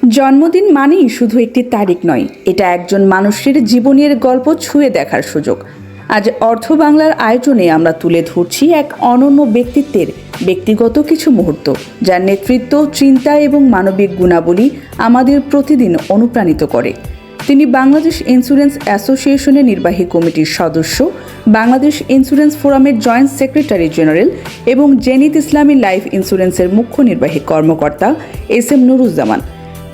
জন্মদিন মানেই শুধু একটি তারিখ নয়, এটা একজন মানুষের জীবনের গল্প ছুঁয়ে দেখার সুযোগ। আজ অর্থ বাংলার আয়োজনে আমরা তুলে ধরছি এক অনন্য ব্যক্তিত্বের ব্যক্তিগত কিছু মুহূর্ত, যার নেতৃত্ব, চিন্তা এবং মানবিক গুণাবলী আমাদের প্রতিদিন অনুপ্রাণিত করে। তিনি বাংলাদেশ ইন্স্যুরেন্স অ্যাসোসিয়েশনের নির্বাহী কমিটির সদস্য, বাংলাদেশ ইন্স্যুরেন্স ফোরামের জয়েন্ট সেক্রেটারি জেনারেল এবং জেনিত ইসলামী লাইফ ইন্স্যুরেন্সের মুখ্য নির্বাহী কর্মকর্তা এস.এম. নুরুজ্জামান।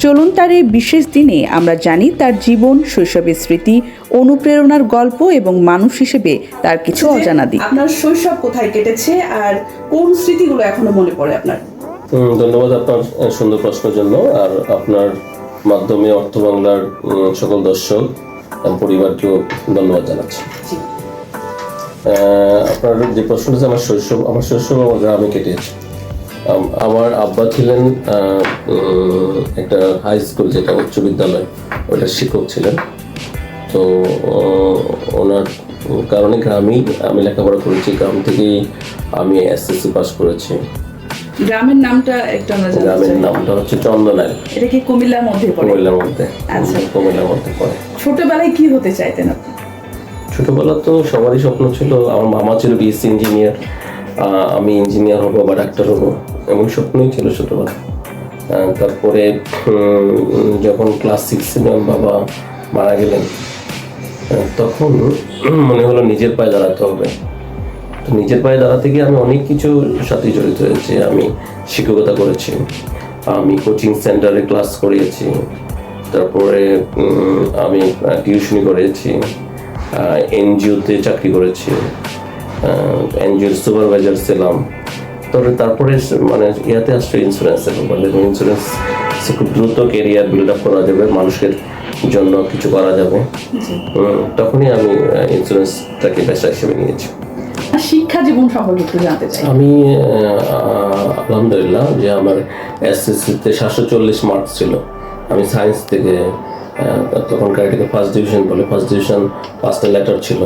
চলুন তার এই বিশেষ দিনে আমরা জানি তার জীবন, শৈশবের স্মৃতি, অনুপ্রেরণার গল্প এবং মানুষ হিসেবে তার কিছু অজানা দিক। আপনার শৈশব কোথায় কেটেছে আর কোন স্মৃতিগুলো এখনো মনে পড়ে আপনার? ধন্যবাদ আপনার সুন্দর প্রশ্নের জন্য। আর আপনার মাধ্যমে অর্থ বাংলার সকল দর্শক পরিবারকেও ধন্যবাদ জানাচ্ছি। আপনার যে প্রশ্নটা, আমার শৈশব আমার গ্রামে কেটেছে। আমার আব্বা ছিলেন একটা হাই স্কুল, যেটা উচ্চ বিদ্যালয়, ওটার শিক্ষক ছিলেন। তো ওনার কারণে গ্রামেই আমি লেখাপড়া করেছি। গ্রাম থেকেই আমি এসএসসি পাস করেছি। গ্রামের নামটা একটু আমরা জানতে চাই। গ্রামের নামটা হচ্ছে চন্দনাইল। এটা কি কুমিল্লার মধ্যে পড়ে? কুমিল্লার মধ্যে। আচ্ছা, কুমিল্লার মধ্যে পড়ে। ছোটবেলায় কি হতে চাইতেন আপনি? ছোটবেলা তো সবারই স্বপ্ন ছিল। আমার মামা ছিল বিএসসি ইঞ্জিনিয়ার, আমি ইঞ্জিনিয়ার হবো বা ডাক্তার হবো, এমন স্বপ্নই ছিল ছোটবেলা। তারপরে যখন ক্লাস 6 বাবা মারা গেলেন, তখন মনে হলো নিজের পায়ে দাঁড়াতে হবে। তো নিজের পায়ে দাঁড়াতে গিয়ে আমি অনেক কিছু সাথে জড়িত হয়েছি। আমি শিক্ষকতা করেছি, আমি কোচিং সেন্টারে ক্লাস করিয়েছি, তারপরে আমি টিউশনি করেছি, এনজিওতে চাকরি করেছি, এনজিওর সুপারভাইজার ছিলাম। তারপরে মানে ইয়াতে আসছে ইন্স্যুরেন্সের ব্যাপার। দেখুন, ইন্স্যুরেন্স খুব দ্রুত কেরিয়ার বিল্ড আপ করা যাবে, মানুষের জন্য কিছু করা যাবে। তখনই আমি ইন্স্যুরেন্সটাকে পেশা হিসেবে নিয়েছি। শিক্ষা জীবন সম্পর্কে একটু জানতে চাই। আমি আলহামদুলিল্লাহ যে আমার এসএসসিতে 740 মার্কস ছিল। আমি সায়েন্স থেকে, তখনকার এটাকে ফার্স্ট ডিভিশন বলে, ফার্স্ট ডিভিশন 5টা লেটার ছিল।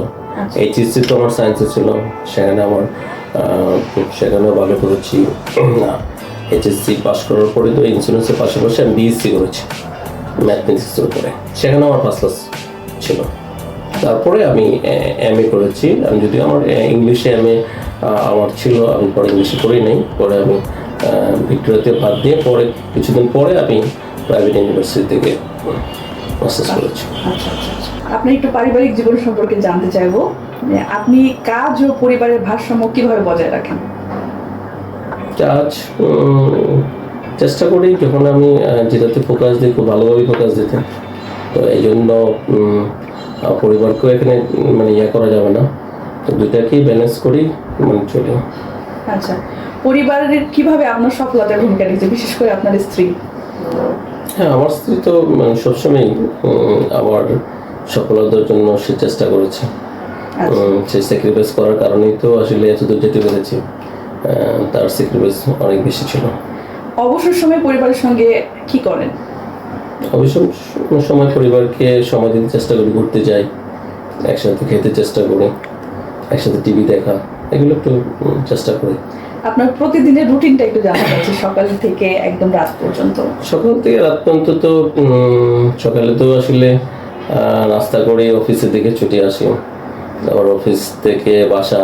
এইচএসসি তো আমার সায়েন্সে ছিল, সেখানেও ভালো করেছি। এইচএসসি পাস করার পরে তো ইন্স্যুরেন্সের পাশাপাশি আমি বিএসসি করেছি ম্যাথমেটিক্সের উপরে, সেখানেও আমার ফার্স্ট ক্লাস ছিল। তারপরে আমি এমএ করেছি। আমি যদিও আমার ইংলিশে এমএ আমার ছিল, আমি পরে ইংলিশে করি নাই। পরে আমি ভিক্টোরিয়াতে বাদ দিয়ে পরে কিছুদিন পরে আমি প্রাইভেট ইউনিভার্সিটি থেকে মাস্টার্স করেছি। আপনি একটু পারিবারিক জীবন সম্পর্কে জানতে চাইবো। আপনি কাজ ও পরিবারের ভারসাম্য কিভাবে বজায় রাখেন? কাজ চেষ্টা করি, যখন আমি যেটাতে ফোকাস দিই খুব ভালোভাবে ফোকাস দিতে। তো এই জন্য পরিবারকেও এখানে মানে করা যাবে না, তো দুইটাকেই ব্যালেন্স করি মানে চলি। আচ্ছা, পরিবারের কিভাবে আপনার সফলতার ভূমিকা রেখেছে, বিশেষ করে আপনার স্ত্রী? হ্যাঁ, আমার স্ত্রী তো মানে আমার সফলতার জন্য সে চেষ্টা করেছে। সে স্যাক্রিফাইস করার কারণেই তো আসলে এতদূর যেতে পেরেছি। তার স্যাক্রিফাইস অনেক বেশি ছিল। অবসর সময় পরিবারের সঙ্গে কি করেন? অবসর সময় পরিবারকে সময় দিতে চেষ্টা করি, ঘুরতে যাই, একসাথে খেতে চেষ্টা করি, একসাথে টিভি দেখা, এগুলো একটু চেষ্টা করি। আপনার প্রতিদিনের রুটিনটা একটু জানতে চাচ্ছি, সকাল থেকে একদম রাত পর্যন্ত। সকাল থেকে রাত পর্যন্ত তো সকালে তো আসলে নাস্তা করে অফিসের দিকে ছুটে আসি। আবার অফিস থেকে বাসা,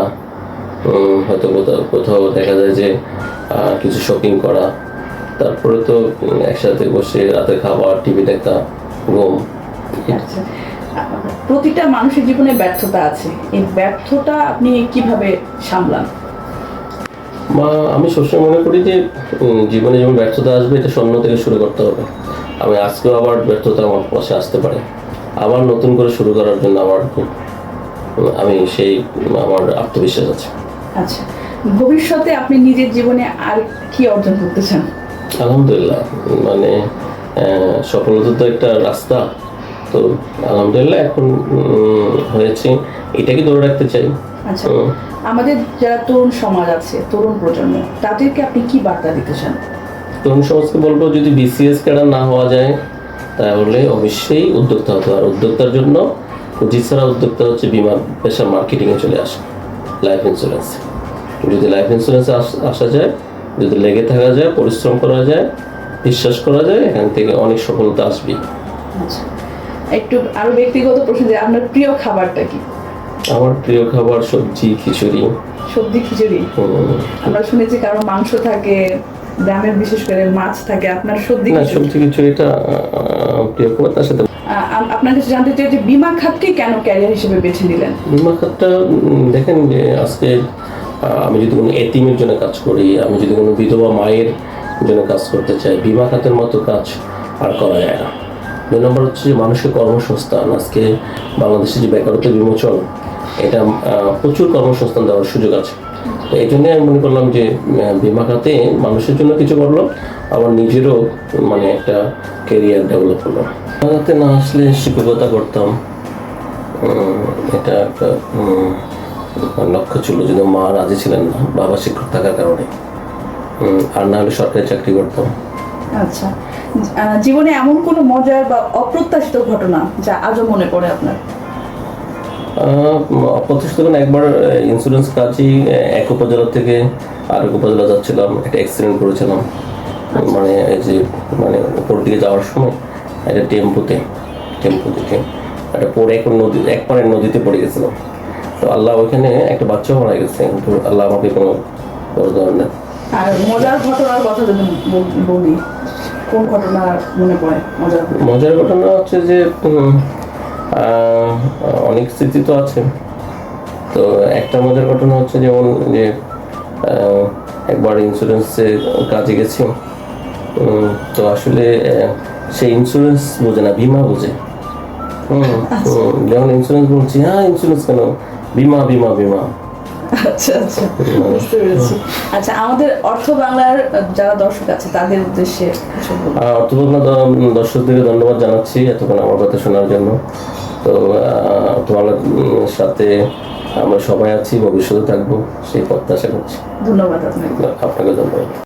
হয়তো কোথাও দেখা যায় যে কিছু শপিং করা, তারপরে তো একসাথে বসে রাতে খাবার, টিভি দেখা, ঘুম। প্রতিটা মানুষের জীবনে ব্যর্থতা আছে, এই ব্যর্থতা আপনি কিভাবে সামলান? আমি সবসময় মনে করি যে জীবনে যেমন ব্যর্থতা আসবে, এটা শূন্য থেকে শুরু করতে হবে। আমি আজকেও আবার ব্যর্থতা আমার পাশে আসতে পারে, আবার নতুন করে শুরু করার জন্য আমার আত্মবিশ্বাস আছে। আচ্ছা, ভবিষ্যতে আপনি নিজের জীবনে আর কি অর্জন করতে চান? আলহামদুলিল্লাহ, মানে সফলতা তো একটা রাস্তা, তো আলহামদুলিল্লাহ এখন হয়েছে, এটাকে ধরে রাখতে চাই। আচ্ছা, আমাদের যারা তরুণ সমাজ আছে, তরুণ প্রজন্ম, তাদেরকে আপনি কি বার্তা দিতে চান? তরুণ সমাজকে বলবো, যদি বিসিএস ক্যাডার না হওয়া যায় তাহলে অবশ্যই উদ্যোক্তা হতে হবে। আর উদ্যোক্তার জন্য ছাড়া উদ্যোক্তা হচ্ছে বিমা পেশা, মার্কেটিংয়ে চলে আসে, লাইফ ইন্স্যুরেন্স। যদি লাইফ ইন্স্যুরেন্সে আসা যায়, যদি লেগে থাকা যায়, পরিশ্রম করা যায়, বিশ্বাস করা যায় এখান থেকে অনেক সফলতা আসবে। আচ্ছা, একটু আরো ব্যক্তিগত প্রশ্ন, যে আপনার প্রিয় খাবারটা কি? আমার প্রিয় খাবার সবজি খিচুড়ি। সবজি খিচুড়ি? আমরা শুনেছি কারো মাংস থাকে, গ্রামের বিশেষ করে মাছ থাকে, আপনার সবজি না, খিচুড়ি। সবজি খিচুড়িটা প্রিয় খাবার। তার সাথে আপনার কাছে জানতে চাই যে বিমা খাতকে কেন ক্যারিয়ার হিসেবে বেছে নিলেন? বিমা খাতটা দেখেন যে আজকে আমি যদি কোনো এতিমের জন্য কাজ করি, আমি যদি কোনো বিধবা মায়ের জন্য কাজ করতে চাই, বিমা খাতের মতো কাজ আর করা যায় না। 2 নম্বর হচ্ছে যে মানুষের কর্মসংস্থান। আজকে বাংলাদেশে যে বেকারত্ব বিমোচন, এটা প্রচুর কর্মসংস্থান দেওয়ার সুযোগ আছে। তো এই জন্যই আমি মনে করলাম যে বিমা খাতে মানুষের জন্য কিছু করলাম, আবার নিজেরও মানে একটা কেরিয়ার ডেভেলপ করলাম। বিমা খাতে না আসলে শিক্ষকতা করতাম, এটা একটা লক্ষ্য ছিল, যদি মা রাজি ছিলেন না, বাবা শিক্ষক থাকার কারণে। আর না হলে সরকারি চাকরি করতাম। আচ্ছা, জীবনে এমন কোনো মজার বা অপ্রত্যাশিত ঘটনা যা আজও মনে পড়ে আপনার? অপ্রত্যাশিত একবার ইন্স্যুরেন্স কাজই এক উপজেলা থেকে আরেক উপজেলা যাচ্ছিলাম, একটা অ্যাক্সিডেন্ট করেছিলাম। মানে এই যে মানে উপর দিকে যাওয়ার সময় একটা টেম্পো থেকে একটা পড়ে একবারের নদীতে পড়ে গেছিলাম। তো আল্লাহ ওইখানে একটা বাচ্চা মারা গেছে, কিন্তু আল্লাহ আমাকে কোনো বড় ধরনের। আর মজার ঘটনার কথা যদি বলি, কোন ঘটনা মনে পড়ে মজার ঘটনা হচ্ছে যে অনেক স্মৃতি তো আছে। তো একটা মজার ঘটনা হচ্ছে যেমন যে একবার ইন্স্যুরেন্সে কাজে গেছি, তো আসলে সে ইন্স্যুরেন্স বোঝে না, বিমা বোঝে। যেমন ইন্স্যুরেন্স বলছি, হ্যাঁ ইন্স্যুরেন্স কেন, বিমা বিমা বিমা। আচ্ছা আচ্ছা, বুঝতে পেরেছি। আচ্ছা, আমাদের অর্থ বাংলার যারা দর্শক আছে তাদের উদ্দেশ্যে কিছু বলুন। অর্থ বাংলা দর্শকদেরকে ধন্যবাদ জানাচ্ছি এতক্ষণ আমার কথা শোনার জন্য। তো অর্থ বাংলার সাথে আমরা সবাই আছি, ভবিষ্যতে থাকবো সেই প্রত্যাশা করছি। ধন্যবাদ আপনাকে। আপনাকে ধন্যবাদ।